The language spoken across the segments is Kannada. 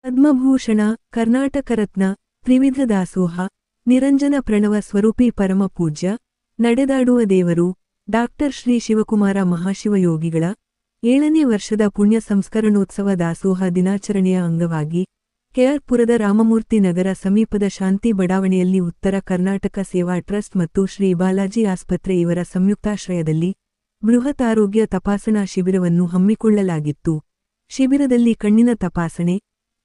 ಪದ್ಮಭೂಷಣ, ಕರ್ನಾಟಕ ರತ್ನ, ತ್ರಿವಿಧ ದಾಸೋಹ, ನಿರಂಜನ ಪ್ರಣವ ಸ್ವರೂಪಿ ಪರಮ ಪೂಜ್ಯ, ನಡೆದಾಡುವ ದೇವರು, ಡಾಕ್ಟರ್ ಶ್ರೀ ಶಿವಕುಮಾರ ಮಹಾಶಿವಯೋಗಿಗಳ 7ನೇ ವರ್ಷದ ಪುಣ್ಯ ಸಂಸ್ಕರಣೋತ್ಸವ ದಾಸೋಹ ದಿನಾಚರಣೆಯ ಅಂಗವಾಗಿ ಕೆಆರ್ಪುರದ ರಾಮಮೂರ್ತಿ ನಗರ ಸಮೀಪದ ಶಾಂತಿ ಬಡಾವಣೆಯಲ್ಲಿ ಉತ್ತರ ಕರ್ನಾಟಕ ಸೇವಾ ಟ್ರಸ್ಟ್ ಮತ್ತು ಶ್ರೀ ಬಾಲಾಜಿ ಆಸ್ಪತ್ರೆ ಇವರ ಸಂಯುಕ್ತಾಶ್ರಯದಲ್ಲಿ ಬೃಹತ್ ಆರೋಗ್ಯ ತಪಾಸಣಾ ಶಿಬಿರವನ್ನು ಹಮ್ಮಿಕೊಳ್ಳಲಾಗಿತ್ತು. ಶಿಬಿರದಲ್ಲಿ ಕಣ್ಣಿನ ತಪಾಸಣೆ,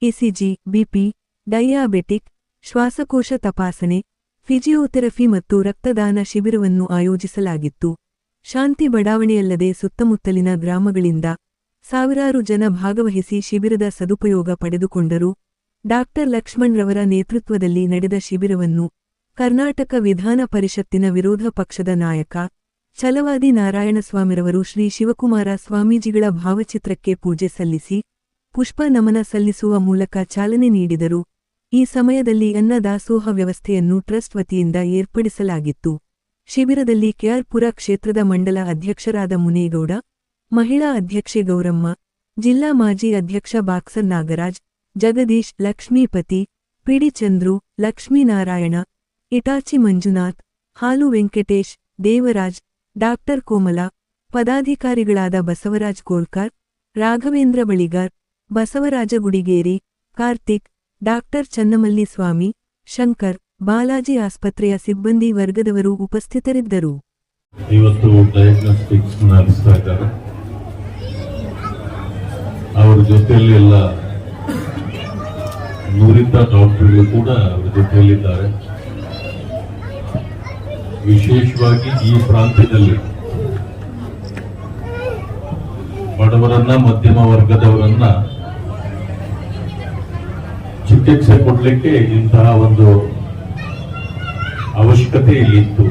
ಇಸಿಜಿ, ಬಿಪಿ, ಡಯಾಬೆಟಿಕ್, ಶ್ವಾಸಕೋಶ ತಪಾಸಣೆ, ಫಿಜಿಯೋಥೆರಪಿ ಮತ್ತು ರಕ್ತದಾನ ಶಿಬಿರವನ್ನು ಆಯೋಜಿಸಲಾಗಿತ್ತು. ಶಾಂತಿ ಬಡಾವಣೆಯಲ್ಲದೆ ಸುತ್ತಮುತ್ತಲಿನ ಗ್ರಾಮಗಳಿಂದ ಸಾವಿರಾರು ಜನ ಭಾಗವಹಿಸಿ ಶಿಬಿರದ ಸದುಪಯೋಗ ಪಡೆದುಕೊಂಡರು. ಡಾಕ್ಟರ್ ಲಕ್ಷ್ಮಣ್ ರವರ ನೇತೃತ್ವದಲ್ಲಿ ನಡೆದ ಶಿಬಿರವನ್ನು ಕರ್ನಾಟಕ ವಿಧಾನ ಪರಿಷತ್ತಿನ ವಿರೋಧ ಪಕ್ಷದ ನಾಯಕ ಛಲವಾದಿ ನಾರಾಯಣಸ್ವಾಮಿರವರು ಶ್ರೀ ಶಿವಕುಮಾರ ಸ್ವಾಮೀಜಿಗಳ ಭಾವಚಿತ್ರಕ್ಕೆ ಪೂಜೆ ಸಲ್ಲಿಸಿ ಪುಷ್ಪ ನಮನ ಸಲ್ಲಿಸುವ ಮೂಲಕ ಚಾಲನೆ ನೀಡಿದರು. ಈ ಸಮಯದಲ್ಲಿ ಅನ್ನ ದಾಸೋಹ ವ್ಯವಸ್ಥೆಯನ್ನು ಟ್ರಸ್ಟ್ ವತಿಯಿಂದ ಏರ್ಪಡಿಸಲಾಗಿತ್ತು. ಶಿಬಿರದಲ್ಲಿ ಕೆಆರ್ಪುರ ಕ್ಷೇತ್ರದ ಮಂಡಲ ಅಧ್ಯಕ್ಷರಾದ ಮುನೇಗೌಡ, ಮಹಿಳಾ ಅಧ್ಯಕ್ಷೆ ಗೌರಮ್ಮ, ಜಿಲ್ಲಾ ಮಾಜಿ ಅಧ್ಯಕ್ಷ boxer Nagaraj, Jagadish, Lakshmipathi, PD Chandru, Lakshminarayana, Hitachi Manjunath, ಹಾಲು ವೆಂಕಟೇಶ್, ದೇವರಾಜ್, ಡಾಕ್ಟರ್ ಕೋಮಲ, ಪದಾಧಿಕಾರಿಗಳಾದ ಬಸವರಾಜ್ ಕೋಲ್ಕರ್, ರಾಘವೇಂದ್ರ ಬಳಿಗಾರ್, ಬಸವರಾಜ ಗುಡಿಗೇರಿ, ಕಾರ್ತಿಕ್, ಡಾಕ್ಟರ್ ಚನ್ನಮಲ್ಲಿ ಸ್ವಾಮಿ, ಶಂಕರ್, ಬಾಲಾಜಿ ಆಸ್ಪತ್ರೆಯ ಸಿಬ್ಬಂದಿ ವರ್ಗದವರು ಉಪಸ್ಥಿತರಿದ್ದರು. ಇವತ್ತು ಡಯಾಗ್ನೋಸ್ಟಿಕ್ಸ್ ನಡೆಸ್ತಾ ಇದ್ದಾರೆ. ಅವರ ಜೊತೆಯಲ್ಲಿ ಎಲ್ಲ ನುರಿತ ಡಾಕ್ಟರ್ಗಳು ಕೂಡ ಅವರ ಜೊತೆಯಲ್ಲಿದ್ದಾರೆ. ವಿಶೇಷವಾಗಿ ಈ ಪ್ರಾಂತ್ಯದಲ್ಲಿ ಬಡವರನ್ನ, ಮಧ್ಯಮ ವರ್ಗದವರನ್ನ ಚಿಕಿತ್ಸೆ ಕೊಡ್ಲಿಕ್ಕೆ ಇಂತಹ ಒಂದು ಅವಶ್ಯಕತೆ ಇಲ್ಲಿತ್ತು.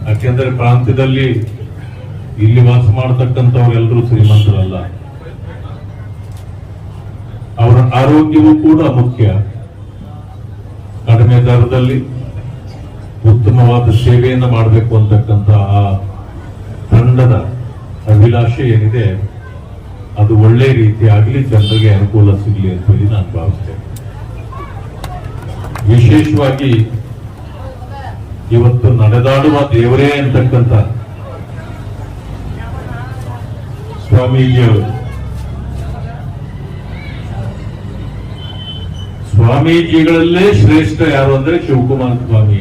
ಯಾಕೆಂದ್ರೆ ಪ್ರಾಂತ್ಯದಲ್ಲಿ ಇಲ್ಲಿ ವಾಸ ಮಾಡತಕ್ಕಂಥವ್ರೆಲ್ಲರೂ ಶ್ರೀಮಂತರಲ್ಲ. ಅವರ ಆರೋಗ್ಯವೂ ಕೂಡ ಮುಖ್ಯ. ಕಡಿಮೆ ದರದಲ್ಲಿ ಉತ್ತಮವಾದ ಸೇವೆಯನ್ನು ಮಾಡಬೇಕು ಅಂತಕ್ಕಂಥ ಆ ತಂಡದ ಅಭಿಲಾಷೆ ಏನಿದೆ ಅದು ಒಳ್ಳೆ ರೀತಿಯಾಗಲಿ, ಜನರಿಗೆ ಅನುಕೂಲ ಸಿಗಲಿ ಅಂತ ಹೇಳಿ ನಾನು ಭಾವಿಸ್ತೇನೆ. ವಿಶೇಷವಾಗಿ ಇವತ್ತು ನಡೆದಾಡುವ ದೇವರೇ ಅಂತಕ್ಕಂಥ ಸ್ವಾಮೀಜಿಗಳಲ್ಲೇ ಶ್ರೇಷ್ಠ ಯಾರು ಅಂದ್ರೆ ಶಿವಕುಮಾರ ಸ್ವಾಮಿ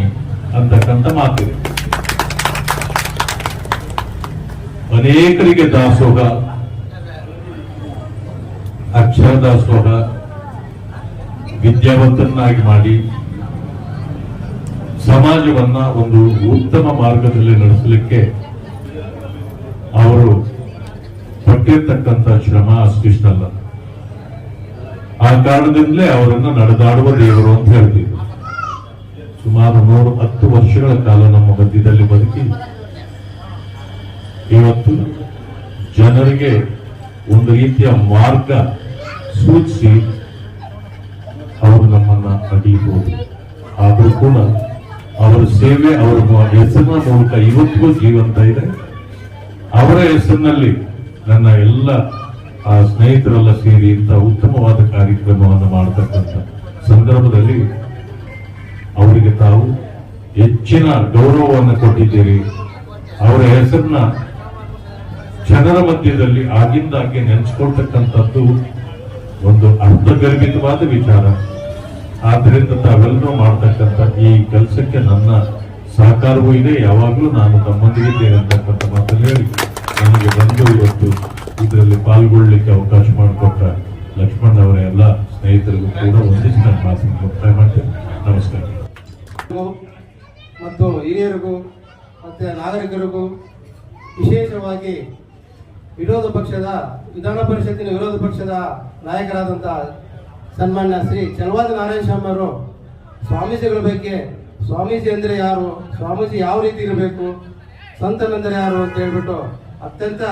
ಅಂತಕ್ಕಂಥ ಮಾತಿದೆ. ಅನೇಕರಿಗೆ ದಾಸೋಹ, ಅಕ್ಷರ ದಾಸೋಹ, ವಿದ್ಯಾವಂತನಾಗಿ ಮಾಡಿ ಸಮಾಜವನ್ನ ಒಂದು ಉತ್ತಮ ಮಾರ್ಗದಲ್ಲಿ ನಡೆಸಲಿಕ್ಕೆ ಅವರು ಪಟ್ಟಿರ್ತಕ್ಕಂಥ ಶ್ರಮ ಅಷ್ಟಿಷ್ಟಲ್ಲ. ಆ ಕಾರಣದಿಂದಲೇ ಅವರನ್ನು ನಡೆದಾಡುವ ದೇವರು ಅಂತ ಹೇಳ್ತಿದ್ರು. ಸುಮಾರು 110 ವರ್ಷಗಳ ಕಾಲ ನಮ್ಮ ಮಧ್ಯದಲ್ಲಿ ಬದುಕಿ ಇವತ್ತು ಜನರಿಗೆ ಒಂದು ರೀತಿಯ ಮಾರ್ಗ ಸೂಚಿಸಿ ಅವರು ನಮ್ಮನ್ನ ಅಡಿಯಬಹುದು. ಆದರೂ ಕೂಡ ಅವರ ಸೇವೆ, ಅವರ ಹೆಸರಿನ ಮೂಲಕ ಇವತ್ತಿಗೂ ಜೀವಂತ ಇದೆ. ಅವರ ಹೆಸರಿನಲ್ಲಿ ನನ್ನ ಎಲ್ಲ ಆ ಸ್ನೇಹಿತರೆಲ್ಲ ಸೇರಿ ಇಂಥ ಉತ್ತಮವಾದ ಕಾರ್ಯಕ್ರಮವನ್ನು ಮಾಡತಕ್ಕಂಥ ಸಂದರ್ಭದಲ್ಲಿ ಅವರಿಗೆ ತಾವು ಹೆಚ್ಚಿನ ಗೌರವವನ್ನು ಕೊಟ್ಟಿದ್ದೀರಿ. ಅವರ ಹೆಸರನ್ನ ಜನರ ಮಧ್ಯದಲ್ಲಿ ಆಗಿಂದಾಗೆ ನೆನೆಸ್ಕೊಳ್ತಕ್ಕಂಥದ್ದು ಒಂದು ಅರ್ಥಗರ್ಭಿತವಾದ ವಿಚಾರ. ಆದ್ದರಿಂದ ತಾವೆಲ್ಲರೂ ಮಾಡ್ತಕ್ಕಂಥ ಈ ಕೆಲಸಕ್ಕೆ ನನ್ನ ಸಹಕಾರವೂ ಇದೆ. ಯಾವಾಗಲೂ ನಾನು ತಮ್ಮೊಂದಿಗಿದ್ದೇನೆ ಅಂತಕ್ಕಂಥ ಮಾತನ್ನು ಹೇಳಿ ನನಗೆ ಬಂದು ಇವತ್ತು ಇದರಲ್ಲಿ ಪಾಲ್ಗೊಳ್ಳಿಕ್ಕೆ ಅವಕಾಶ ಮಾಡಿಕೊಟ್ಟ ಲಕ್ಷ್ಮಣ್ ಅವರ ಎಲ್ಲ ಸ್ನೇಹಿತರಿಗೂ ಕೂಡ ಒಂದಿಷ್ಟು ನನ್ನ ಮಾತನ್ನು ಮುಕ್ತಾಯ ಮಾಡ್ತೇನೆ. ನಮಸ್ಕಾರ. ಮತ್ತು ಹಿರಿಯರಿಗೂ ಮತ್ತೆ ನಾಗರಿಕರಿಗೂ, ವಿಶೇಷವಾಗಿ ವಿಧಾನ ಪರಿಷತ್ತಿನ ವಿರೋಧ ಪಕ್ಷದ ನಾಯಕರಾದಂತಹ ಸನ್ಮಾನ್ಯ ಶ್ರೀ ಛಲವಾದಿ ನಾರಾಯಣಸ್ವಾಮಿ ಅವರು ಸ್ವಾಮೀಜಿಗಳ ಬಗ್ಗೆ, ಸ್ವಾಮೀಜಿ ಅಂದರೆ ಯಾರು, ಸ್ವಾಮೀಜಿ ಯಾವ ರೀತಿ ಇರಬೇಕು, ಸಂತನೆಂದರೆ ಯಾರು ಅಂತ ಹೇಳ್ಬಿಟ್ಟು ಅತ್ಯಂತ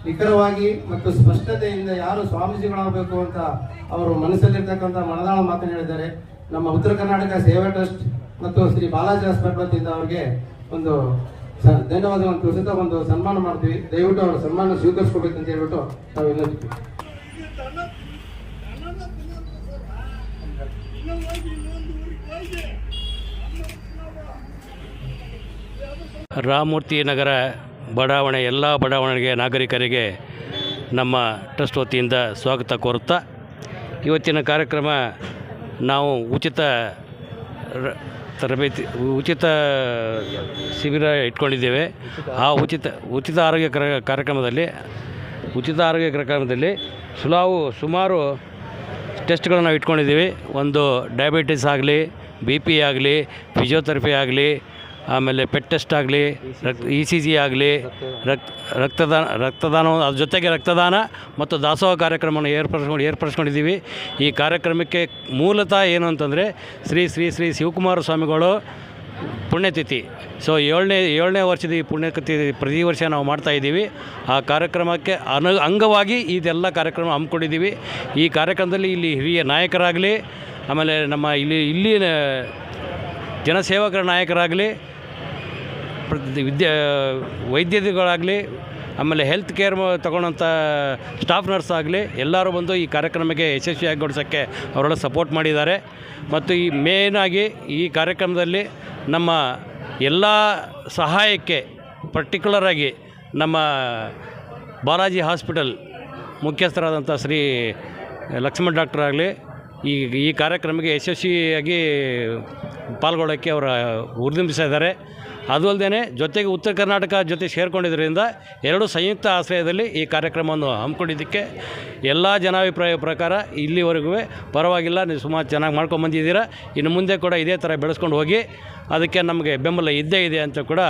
ನಿಖರವಾಗಿ ಮತ್ತು ಸ್ಪಷ್ಟತೆಯಿಂದ ಯಾರು ಸ್ವಾಮೀಜಿಗಳಾಗಬೇಕು ಅಂತ ಅವರು ಮನಸ್ಸಲ್ಲಿರ್ತಕ್ಕಂಥ ಮನದಾಳ ಮಾತನ್ನು ಹೇಳಿದ್ದಾರೆ. ನಮ್ಮ ಉತ್ತರ ಕರ್ನಾಟಕ ಸೇವಾ ಟ್ರಸ್ಟ್ ಮತ್ತು ಶ್ರೀ ಬಾಲಾಜಿ ಹಾಸ್ಪಿಟಲ್ ವತಿಯಿಂದ ಅವರಿಗೆ ಒಂದು ಧನ್ಯವಾದಗಳನ್ನು ತಿಳಿಸುತ್ತಾ ಒಂದು ಸನ್ಮಾನ ಮಾಡ್ತೀವಿ. ದಯವಿಟ್ಟು ಅವರ ಸನ್ಮಾನ ಸ್ವೀಕರಿಸ್ಕೋಬೇಕಂತ ಹೇಳ್ಬಿಟ್ಟು ನಾವು ವಿನಂತಿಸ್ತೀವಿ. ರಾಮಮೂರ್ತಿ ನಗರ ಬಡಾವಣೆ ಎಲ್ಲ ಬಡಾವಣೆಗೆ ನಾಗರಿಕರಿಗೆ ನಮ್ಮ ಟ್ರಸ್ಟ್ ವತಿಯಿಂದ ಸ್ವಾಗತ ಕೋರುತ್ತಾ ಇವತ್ತಿನ ಕಾರ್ಯಕ್ರಮ ನಾವು ತರಬೇತಿ ಉಚಿತ ಶಿಬಿರ ಇಟ್ಕೊಂಡಿದ್ದೇವೆ. ಆ ಉಚಿತ ಆರೋಗ್ಯ ಕಾರ್ಯಕ್ರಮದಲ್ಲಿ ಸುಮಾರು ಟೆಸ್ಟ್ಗಳನ್ನು ನಾವು ಇಟ್ಕೊಂಡಿದ್ದೀವಿ. ಒಂದು ಡಯಾಬಿಟಿಸ್ ಆಗಲಿ, BP ಆಗಲಿ, ಫಿಸಿಯೋಥೆರಪಿ ಆಗಲಿ, ಆಮೇಲೆ ಪೆಟ್ ಟೆಸ್ಟ್ ಆಗಲಿ, ECG ಆಗಲಿ, ರಕ್ತದಾನ ಅದ್ರ ಜೊತೆಗೆ ರಕ್ತದಾನ ಮತ್ತು ದಾಸೋಹ ಕಾರ್ಯಕ್ರಮವನ್ನು ಏರ್ಪಡಿಸ್ಕೊಂಡಿದ್ದೀವಿ. ಈ ಕಾರ್ಯಕ್ರಮಕ್ಕೆ ಮೂಲತಃ ಏನು ಅಂತಂದರೆ ಶ್ರೀ ಶ್ರೀ ಶ್ರೀ ಶಿವಕುಮಾರ ಸ್ವಾಮಿಗಳು ಪುಣ್ಯತಿಥಿ. ಸೊ ಏಳನೇ ವರ್ಷದ ಈ ಪುಣ್ಯತಿಥಿ ಪ್ರತಿ ವರ್ಷ ನಾವು ಮಾಡ್ತಾಯಿದ್ದೀವಿ. ಆ ಕಾರ್ಯಕ್ರಮಕ್ಕೆ ಅಂಗವಾಗಿ ಇದೆಲ್ಲ ಕಾರ್ಯಕ್ರಮ ಹಮ್ಮಿಕೊಂಡಿದ್ದೀವಿ. ಈ ಕಾರ್ಯಕ್ರಮದಲ್ಲಿ ಇಲ್ಲಿ ಹಿರಿಯ ನಾಯಕರಾಗಲಿ, ಆಮೇಲೆ ನಮ್ಮ ಇಲ್ಲಿ ಜನಸೇವಕರ ನಾಯಕರಾಗಲಿ, ವೈದ್ಯರುಗಳಾಗಲಿ, ಆಮೇಲೆ ಹೆಲ್ತ್ ಕೇರ್ ತಗೊಳ್ಳೋಂಥ ಸ್ಟಾಫ್ ನರ್ಸ್ ಆಗಲಿ ಎಲ್ಲರೂ ಬಂದು ಈ ಕಾರ್ಯಕ್ರಮಕ್ಕೆ ಯಶಸ್ವಿಯಾಗಿಗೊಳಿಸೋಕ್ಕೆ ಅವರೆಲ್ಲ ಸಪೋರ್ಟ್ ಮಾಡಿದ್ದಾರೆ. ಮತ್ತು ಈ ಮೇಯ್ನಾಗಿ ಈ ಕಾರ್ಯಕ್ರಮದಲ್ಲಿ ನಮ್ಮ ಎಲ್ಲ ಸಹಾಯಕ್ಕೆ ಪರ್ಟಿಕ್ಯುಲರಾಗಿ ನಮ್ಮ ಬಾಲಾಜಿ ಹಾಸ್ಪಿಟಲ್ ಮುಖ್ಯಸ್ಥರಾದಂಥ ಶ್ರೀ ಲಕ್ಷ್ಮಣ್ ಡಾಕ್ಟರ್ ಆಗಲಿ ಈ ಕಾರ್ಯಕ್ರಮಕ್ಕೆ ಯಶಸ್ವಿಯಾಗಿ ಪಾಲ್ಗೊಳ್ಳೋಕ್ಕೆ ಅವರ ಉದ್ಯಮಿಸಿದ್ದಾರೆ. ಅದು ಅಲ್ಲದೆ ಜೊತೆಗೆ ಉತ್ತರ ಕರ್ನಾಟಕ ಜೊತೆ ಸೇರಿಕೊಂಡಿದ್ದರಿಂದ ಎರಡು ಸಂಯುಕ್ತ ಆಶ್ರಯದಲ್ಲಿ ಈ ಕಾರ್ಯಕ್ರಮವನ್ನು ಹಮ್ಮಿಕೊಂಡಿದ್ದಕ್ಕೆ ಎಲ್ಲ ಜನಾಭಿಪ್ರಾಯ ಪ್ರಕಾರ ಇಲ್ಲಿವರೆಗೂ ಪರವಾಗಿಲ್ಲ, ನೀವು ಸುಮಾರು ಚೆನ್ನಾಗಿ ಮಾಡ್ಕೊಂಬಂದಿದ್ದೀರಾ, ಇನ್ನು ಮುಂದೆ ಕೂಡ ಇದೇ ಥರ ಬೆಳೆಸ್ಕೊಂಡು ಹೋಗಿ, ಅದಕ್ಕೆ ನಮಗೆ ಬೆಂಬಲ ಇದ್ದೇ ಇದೆ ಅಂತ ಕೂಡ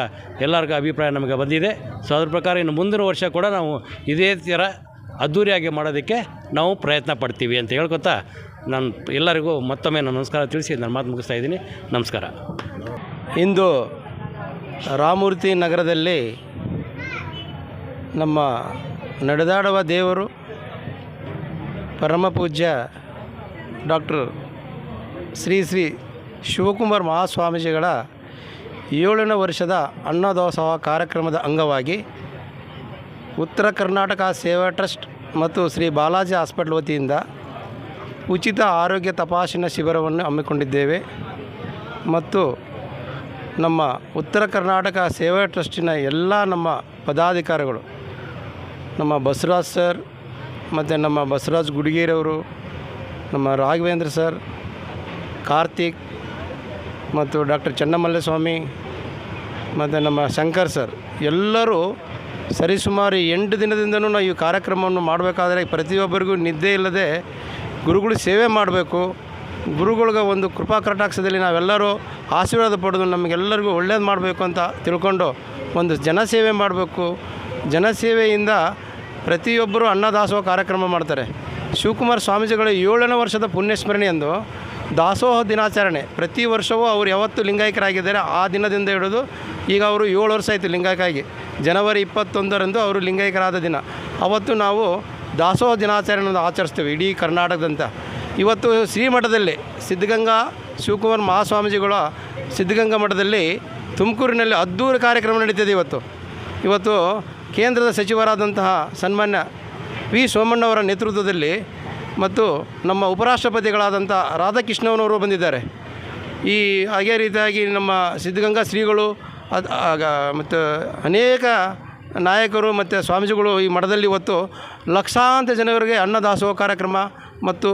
ಎಲ್ಲರಿಗೂ ಅಭಿಪ್ರಾಯ ನಮಗೆ ಬಂದಿದೆ. ಸೊ ಅದ್ರ ಪ್ರಕಾರ ಇನ್ನು ಮುಂದಿನ ವರ್ಷ ಕೂಡ ನಾವು ಇದೇ ಥರ ಅದ್ಧೂರಿಯಾಗಿ ಮಾಡೋದಕ್ಕೆ ನಾವು ಪ್ರಯತ್ನ ಪಡ್ತೀವಿ ಅಂತ ಹೇಳ್ಕೊತಾ ನಾನು ಎಲ್ಲರಿಗೂ ಮತ್ತೊಮ್ಮೆ ನಾನು ನಮಸ್ಕಾರ ತಿಳಿಸಿ ನಾನು ಮಾತು ಮುಗಿಸ್ತಾ ಇದ್ದೀನಿ. ನಮಸ್ಕಾರ. ಇಂದು ರಾಮಮೂರ್ತಿ ನಗರದಲ್ಲಿ ನಮ್ಮ ನಡೆದಾಡುವ ದೇವರು ಪರಮಪೂಜ್ಯ ಡಾಕ್ಟರ್ ಶ್ರೀ ಶ್ರೀ ಶಿವಕುಮಾರ ಮಹಾಸ್ವಾಮೀಜಿಗಳ 7ನೇ ವರ್ಷದ ಅನ್ನದಾಸೋಹ ಕಾರ್ಯಕ್ರಮದ ಅಂಗವಾಗಿ ಉತ್ತರ ಕರ್ನಾಟಕ ಸೇವಾ ಟ್ರಸ್ಟ್ ಮತ್ತು ಶ್ರೀ ಬಾಲಾಜಿ ಹಾಸ್ಪಿಟಲ್ ವತಿಯಿಂದ ಉಚಿತ ಆರೋಗ್ಯ ತಪಾಸಣಾ ಶಿಬಿರವನ್ನು ಹಮ್ಮಿಕೊಂಡಿದ್ದೇವೆ. ಮತ್ತು ನಮ್ಮ ಉತ್ತರ ಕರ್ನಾಟಕ ಸೇವಾ ಟ್ರಸ್ಟಿನ ಎಲ್ಲ ನಮ್ಮ ಪದಾಧಿಕಾರಿಗಳು, ನಮ್ಮ ಬಸವರಾಜ್ ಸರ್ ಮತ್ತು ನಮ್ಮ ಬಸವರಾಜ್ ಗುಡಿಗೇರವರು, ನಮ್ಮ ರಾಘವೇಂದ್ರ ಸರ್, ಕಾರ್ತಿಕ್ ಮತ್ತು ಡಾಕ್ಟರ್ ಚನ್ನಮಲ್ಲೇಸ್ವಾಮಿ ಮತ್ತು ನಮ್ಮ ಶಂಕರ್ ಸರ್ ಎಲ್ಲರೂ ಸರಿಸುಮಾರು 8 ದಿನದಿಂದನೂ ನಾವು ಈ ಕಾರ್ಯಕ್ರಮವನ್ನು ಮಾಡಬೇಕಾದ್ರೆ ಪ್ರತಿಯೊಬ್ಬರಿಗೂ ನಿದ್ದೆ ಇಲ್ಲದೆ ಗುರುಗಳು ಸೇವೆ ಮಾಡಬೇಕು. ಗುರುಗಳಿಗೆ ಒಂದು ಕೃಪಾ ಕಟಾಕ್ಷದಲ್ಲಿ ನಾವೆಲ್ಲರೂ ಆಶೀರ್ವಾದ ಪಡೆದು ನಮಗೆಲ್ಲರಿಗೂ ಒಳ್ಳೇದು ಮಾಡಬೇಕು ಅಂತ ತಿಳ್ಕೊಂಡು ಒಂದು ಜನಸೇವೆ ಮಾಡಬೇಕು. ಜನಸೇವೆಯಿಂದ ಪ್ರತಿಯೊಬ್ಬರು ಅನ್ನದಾಸೋಹ ಕಾರ್ಯಕ್ರಮ ಮಾಡ್ತಾರೆ. ಶಿವಕುಮಾರ ಸ್ವಾಮೀಜಿಗಳ 7ನೇ ವರ್ಷದ ಪುಣ್ಯಸ್ಮರಣೆಯಂದು ದಾಸೋಹ ದಿನಾಚರಣೆ ಪ್ರತಿ ವರ್ಷವೂ ಅವರು ಯಾವತ್ತು ಲಿಂಗಾಯಕರಾಗಿದ್ದಾರೆ ಆ ದಿನದಿಂದ ಹಿಡಿದು ಈಗ ಅವರು 7 ವರ್ಷ ಆಯಿತು ಲಿಂಗಾಯಕಾಗಿ. ಜನವರಿ 21ರಂದು ಅವರು ಲಿಂಗಾಯಕರಾದ ದಿನ. ಅವತ್ತು ನಾವು ದಾಸೋಹ ದಿನಾಚರಣೆಯನ್ನು ಆಚರಿಸ್ತೀವಿ ಇಡೀ ಕರ್ನಾಟಕದಂತ. ಇವತ್ತು ಶ್ರೀಮಠದಲ್ಲಿ ಸಿದ್ಧಗಂಗಾ ಶಿವಕುಮಾರ ಮಹಾಸ್ವಾಮೀಜಿಗಳ ಸಿದ್ಧಗಂಗಾ ಮಠದಲ್ಲಿ ತುಮಕೂರಿನಲ್ಲಿ ಅದ್ಧೂರಿ ಕಾರ್ಯಕ್ರಮ ನಡೀತಿದೆ. ಇವತ್ತು ಕೇಂದ್ರದ ಸಚಿವರಾದಂತಹ ಸನ್ಮಾನ್ಯ ವಿ ಸೋಮಣ್ಣವರ ನೇತೃತ್ವದಲ್ಲಿ ಮತ್ತು ನಮ್ಮ ಉಪರಾಷ್ಟ್ರಪತಿಗಳಾದಂಥ ರಾಧಾಕೃಷ್ಣನವರು ಬಂದಿದ್ದಾರೆ. ಹಾಗೆ ರೀತಿಯಾಗಿ ನಮ್ಮ ಸಿದ್ಧಗಂಗಾ ಶ್ರೀಗಳು ಮತ್ತು ಅನೇಕ ನಾಯಕರು ಮತ್ತು ಸ್ವಾಮೀಜಿಗಳು ಈ ಮಠದಲ್ಲಿ ಇವತ್ತು ಲಕ್ಷಾಂತರ ಜನರಿಗೆ ಅನ್ನದಾಸೋಹ ಕಾರ್ಯಕ್ರಮ ಮತ್ತು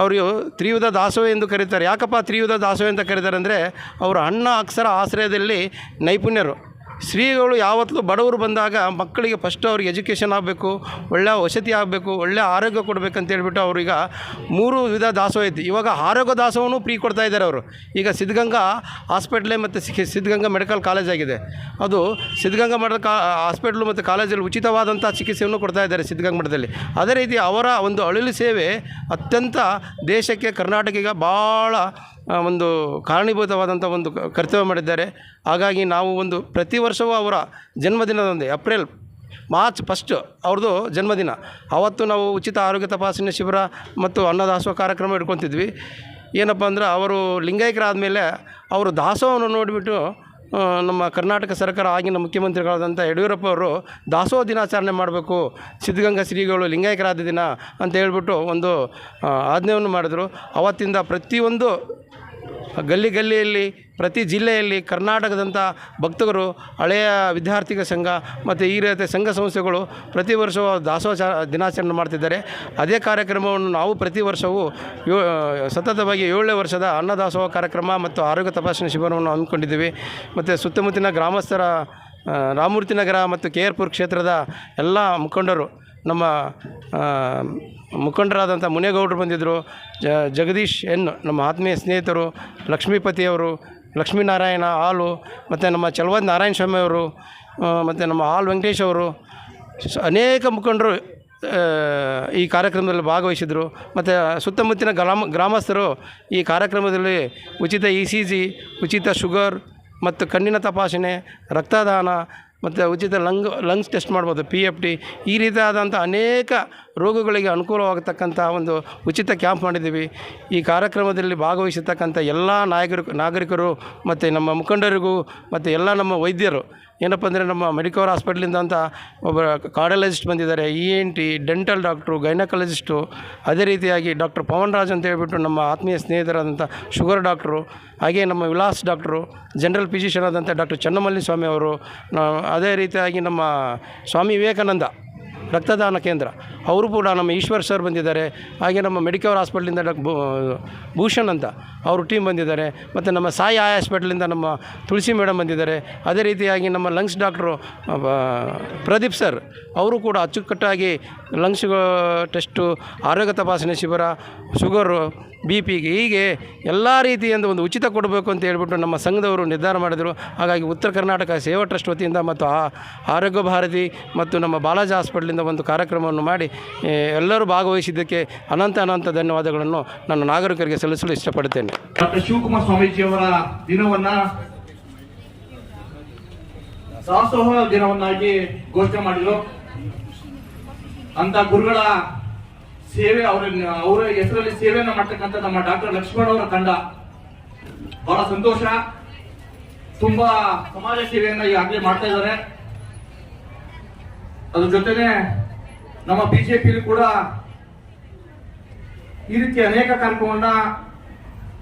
ಅವರು ತ್ರಿವಿಧ ದಾಸೋಹ ಎಂದು ಕರೀತಾರೆ. ಯಾಕಪ್ಪ ತ್ರಿವಿಧ ದಾಸೋಹ ಅಂತ ಕರೀತಾರೆ ಅಂದರೆ ಅವರು ಅನ್ನ ಅಕ್ಷರ ಆಶ್ರಯದಲ್ಲಿ ನೈಪುಣ್ಯರು. ಶ್ರೀಗಳು ಯಾವತ್ತೂ ಬಡವರು ಬಂದಾಗ ಮಕ್ಕಳಿಗೆ ಫಸ್ಟ್ ಅವ್ರಿಗೆ ಎಜುಕೇಷನ್ ಆಗಬೇಕು, ಒಳ್ಳೆಯ ವಸತಿ ಆಗಬೇಕು, ಒಳ್ಳೆಯ ಆರೋಗ್ಯ ಕೊಡಬೇಕಂತ ಹೇಳ್ಬಿಟ್ಟು ಅವ್ರೀಗ 3 ವಿಧ ದಾಸೋಹ ಐತಿ. ಇವಾಗ ಆರೋಗ್ಯ ದಾಸೋಹನೂ ಫ್ರೀ ಕೊಡ್ತಾ ಇದ್ದಾರೆ ಅವರು. ಈಗ ಸಿದ್ಧಗಂಗಾ ಹಾಸ್ಪಿಟ್ಲೇ ಮತ್ತು ಸಿದ್ಧಗಂಗಾ ಮೆಡಿಕಲ್ ಕಾಲೇಜ್ ಆಗಿದೆ. ಅದು ಸಿದ್ಧಗಂಗಾ ಹಾಸ್ಪಿಟ್ಲು ಮತ್ತು ಕಾಲೇಜಲ್ಲಿ ಉಚಿತವಾದಂಥ ಚಿಕಿತ್ಸೆಯನ್ನು ಕೊಡ್ತಾ ಇದ್ದಾರೆ ಸಿದ್ಧಗಂಗಾ ಮಠದಲ್ಲಿ. ಅದೇ ರೀತಿ ಅವರ ಒಂದು ಅಳಿಲು ಸೇವೆ ಅತ್ಯಂತ ದೇಶಕ್ಕೆ ಕರ್ನಾಟಕಕ್ಕೆ ಭಾಳ ಒಂದು ಕಾರಣೀಭೂತವಾದಂಥ ಒಂದು ಕರ್ತವ್ಯ ಮಾಡಿದ್ದಾರೆ. ಹಾಗಾಗಿ ನಾವು ಒಂದು ಪ್ರತಿ ವರ್ಷವೂ ಅವರ ಜನ್ಮದಿನದಂದು ಮಾರ್ಚ್ 1 ಅವ್ರದ್ದು ಜನ್ಮದಿನ, ಅವತ್ತು ನಾವು ಉಚಿತ ಆರೋಗ್ಯ ತಪಾಸಣೆ ಶಿಬಿರ ಮತ್ತು ಅನ್ನದಾಸೋಹ ಕಾರ್ಯಕ್ರಮ ಇಟ್ಕೊತಿದ್ವಿ. ಏನಪ್ಪ ಅಂದ್ರೆ ಅವರು ಲಿಂಗಾಯಕರಾದ ಮೇಲೆ ಅವರು ದಾಸೋಹವನ್ನು ನೋಡಿಬಿಟ್ಟು ನಮ್ಮ ಕರ್ನಾಟಕ ಸರ್ಕಾರ ಆಗಿನ ಮುಖ್ಯಮಂತ್ರಿಗಳಾದಂಥ ಯಡಿಯೂರಪ್ಪ ಅವರು ದಾಸೋಹ ದಿನಾಚರಣೆ ಮಾಡಬೇಕು, ಸಿದ್ಧಗಂಗಾ ಶ್ರೀಗಳು ಲಿಂಗಾಯಕರಾದ ದಿನ ಅಂತ ಹೇಳ್ಬಿಟ್ಟು ಒಂದು ಆಜ್ಞೆಯನ್ನು ಮಾಡಿದ್ರು. ಅವತ್ತಿಂದ ಪ್ರತಿಯೊಂದು ಗಲ್ಲಿಯಲ್ಲಿ ಪ್ರತಿ ಜಿಲ್ಲೆಯಲ್ಲಿ ಕರ್ನಾಟಕದಂಥ ಭಕ್ತರು, ಹಳೆಯ ವಿದ್ಯಾರ್ಥಿಗಳ ಸಂಘ ಮತ್ತು ಈ ರೀತಿಯ ಸಂಘ ಸಂಸ್ಥೆಗಳು ಪ್ರತಿ ವರ್ಷವೂ ದಾಸೋಹ ದಿನಾಚರಣೆ ಮಾಡ್ತಿದ್ದಾರೆ. ಅದೇ ಕಾರ್ಯಕ್ರಮವನ್ನು ನಾವು ಪ್ರತಿ ವರ್ಷವೂ ಸತತವಾಗಿ 7ನೇ ವರ್ಷದ ಅನ್ನದಾಸೋಹ ಕಾರ್ಯಕ್ರಮ ಮತ್ತು ಆರೋಗ್ಯ ತಪಾಸಣೆ ಶಿಬಿರವನ್ನು ಹಮ್ಮಿಕೊಂಡಿದ್ದೀವಿ. ಮತ್ತು ಸುತ್ತಮುತ್ತಲಿನ ಗ್ರಾಮಸ್ಥರ ರಾಮಮೂರ್ತಿ ನಗರ ಮತ್ತು KR-ಪುರ ಕ್ಷೇತ್ರದ ಎಲ್ಲ ಮುಖಂಡರು, ನಮ್ಮ ಮುಖಂಡರಾದಂಥ ಮುನೇಗೌಡರು ಬಂದಿದ್ದರು, ಜಗದೀಶ್ ನಮ್ಮ ಆತ್ಮೀಯ ಸ್ನೇಹಿತರು, ಲಕ್ಷ್ಮೀಪತಿಯವರು, ಲಕ್ಷ್ಮೀನಾರಾಯಣ ಹಾಲು, ಮತ್ತು ನಮ್ಮ ಚಲವಾದಿ ನಾರಾಯಣ ಸ್ವಾಮಿ ಅವರು, ಮತ್ತು ನಮ್ಮ ಹಾಲ್ ವೆಂಕಟೇಶ್ ಅವರು, ಅನೇಕ ಮುಖಂಡರು ಈ ಕಾರ್ಯಕ್ರಮದಲ್ಲಿ ಭಾಗವಹಿಸಿದರು. ಮತ್ತು ಸುತ್ತಮುತ್ತಲಿನ ಗ್ರಾಮಸ್ಥರು ಈ ಕಾರ್ಯಕ್ರಮದಲ್ಲಿ ಉಚಿತ ECG, ಉಚಿತ ಶುಗರ್ ಮತ್ತು ಕಣ್ಣಿನ ತಪಾಸಣೆ, ರಕ್ತದಾನ ಮತ್ತು ಉಚಿತ ಲಂಗ್ಸ್ ಟೆಸ್ಟ್ ಮಾಡ್ಬೋದು, PFT, ಈ ರೀತಿಯಾದಂಥ ಅನೇಕ ರೋಗಗಳಿಗೆ ಅನುಕೂಲವಾಗತಕ್ಕಂಥ ಒಂದು ಉಚಿತ ಕ್ಯಾಂಪ್ ಮಾಡಿದ್ದೀವಿ. ಈ ಕಾರ್ಯಕ್ರಮದಲ್ಲಿ ಭಾಗವಹಿಸತಕ್ಕಂಥ ಎಲ್ಲ ನಾಗರಿಕರು ಮತ್ತು ನಮ್ಮ ಮುಖಂಡರಿಗೂ ಮತ್ತು ಎಲ್ಲ ನಮ್ಮ ವೈದ್ಯರು, ಏನಪ್ಪ ಅಂದರೆ ನಮ್ಮ ಮೆಡಿಕವರ್ ಹಾಸ್ಪಿಟ್ಲಿಂದ ಅಂತ ಒಬ್ಬ ಕಾರ್ಡಿಯಾಲಜಿಸ್ಟ್ ಬಂದಿದ್ದಾರೆ, ENT, ಡೆಂಟಲ್ ಡಾಕ್ಟ್ರು, ಗೈನಕಾಲಜಿಸ್ಟು, ಅದೇ ರೀತಿಯಾಗಿ ಡಾಕ್ಟರ್ ಪವನ್ ರಾಜ್ ಅಂತ ಹೇಳ್ಬಿಟ್ಟು ನಮ್ಮ ಆತ್ಮೀಯ ಸ್ನೇಹಿತರಾದಂಥ ಶುಗರ್ ಡಾಕ್ಟ್ರು, ಹಾಗೆ ನಮ್ಮ ವಿಲಾಸ್ ಡಾಕ್ಟ್ರು, ಜನರಲ್ ಫಿಸಿಷಿಯನ್ ಆದಂಥ ಡಾಕ್ಟರ್ ಚನ್ನಮಲ್ಲಿ ಸ್ವಾಮಿ ಅವರು, ಅದೇ ರೀತಿಯಾಗಿ ನಮ್ಮ ಸ್ವಾಮಿ ವಿವೇಕಾನಂದ ರಕ್ತದಾನ ಕೇಂದ್ರ ಅವರು ಕೂಡ ನಮ್ಮ ಈಶ್ವರ್ ಸರ್ ಬಂದಿದ್ದಾರೆ. ಹಾಗೆ ನಮ್ಮ ಮೆಡಿಕವರ್ ಹಾಸ್ಪಿಟ್ಲಿಂದ ಭೂಷಣ್ ಅಂತ ಅವರು ಟೀಮ್ ಬಂದಿದ್ದಾರೆ. ಮತ್ತು ನಮ್ಮ ಸಾಯಿ ಹಾಸ್ಪಿಟ್ಲಿಂದ ನಮ್ಮ ತುಳಸಿ ಮೇಡಮ್ ಬಂದಿದ್ದಾರೆ. ಅದೇ ರೀತಿಯಾಗಿ ನಮ್ಮ ಲಂಗ್ಸ್ ಡಾಕ್ಟ್ರು ಪ್ರದೀಪ್ ಸರ್ ಅವರು ಕೂಡ ಅಚ್ಚುಕಟ್ಟಾಗಿ ಲಂಗ್ಸ್ ಟೆಸ್ಟು, ಆರೋಗ್ಯ ತಪಾಸಣೆ ಶಿಬಿರ, ಶುಗರು, BP ಹೀಗೆ ಎಲ್ಲ ರೀತಿಯಿಂದ ಒಂದು ಉಚಿತ ಕೊಡಬೇಕು ಅಂತ ಹೇಳ್ಬಿಟ್ಟು ನಮ್ಮ ಸಂಘದವರು ನಿರ್ಧಾರ ಮಾಡಿದರು. ಹಾಗಾಗಿ ಉತ್ತರ ಕರ್ನಾಟಕ ಸೇವಾ ಟ್ರಸ್ಟ್ ವತಿಯಿಂದ ಮತ್ತು ಆರೋಗ್ಯ ಭಾರತಿ ಮತ್ತು ನಮ್ಮ ಬಾಲಾಜಿ ಹಾಸ್ಪಿಟ್ಲಿಂದ ಒಂದು ಕಾರ್ಯಕ್ರಮವನ್ನು ಮಾಡಿ ಎಲ್ಲರೂ ಭಾಗವಹಿಸಿದ್ದಕ್ಕೆ ಅನಂತ ಧನ್ಯವಾದಗಳನ್ನು ನನ್ನ ನಾಗರಿಕರಿಗೆ ಸಲ್ಲಿಸಲು ಇಷ್ಟಪಡುತ್ತೇನೆ. ಡಾಕ್ಟರ್ ಶಿವಕುಮಾರ ಸ್ವಾಮೀಜಿಯವರ ದಿನವನ್ನು ದಾಸೋಹ ದಿನವನ್ನಾಗಿ ಘೋಷಣೆ ಮಾಡಿದರು. ಅಂತ ಗುರುಗಳ ಸೇವೆ, ಅವರ ಹೆಸರಲ್ಲಿ ಸೇವೆಯನ್ನು ಮಾಡ್ತಕ್ಕಂಥ ನಮ್ಮ ಡಾಕ್ಟರ್ ಲಕ್ಷ್ಮಣ್ ಅವರ ತಂಡ ಬಹಳ ಸಂತೋಷ. ತುಂಬಾ ಸಮಾಜ ಸೇವೆಯನ್ನ ಈಗಾಗಲೇ ಮಾಡ್ತಾ ಇದ್ದಾರೆ. ಅದ್ರ ಜೊತೆನೆ ನಮ್ಮ ಬಿಜೆಪಿಯಲ್ಲಿ ಕೂಡ ಈ ರೀತಿ ಅನೇಕ ಕಾರ್ಯಕ್ರಮವನ್ನ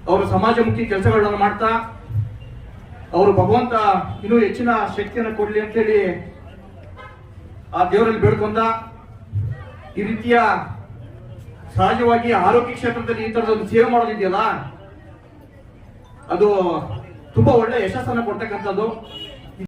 ಅವರು ಸಮಾಜಮುಖಿ ಕೆಲಸಗಳನ್ನ ಮಾಡ್ತಾ ಅವರು ಭಗವಂತ ಇನ್ನೂ ಹೆಚ್ಚಿನ ಶಕ್ತಿಯನ್ನು ಕೊಡ್ಲಿ ಅಂತೇಳಿ ಆ ದೇವರಲ್ಲಿ ಬೇಡ್ಕೊಂಡ ಈ ರೀತಿಯ ಸಹಜವಾಗಿ ಆರೋಗ್ಯ ಕ್ಷೇತ್ರದಲ್ಲಿ ಈ ತರದ ಒಂದು ಸೇವೆ ಮಾಡೋದಿದೆಯಲ್ಲ, ಅದು ತುಂಬಾ ಒಳ್ಳೆ ಯಶಸ್ಸನ್ನು ಕೊಡ್ತಕ್ಕಂಥದ್ದು.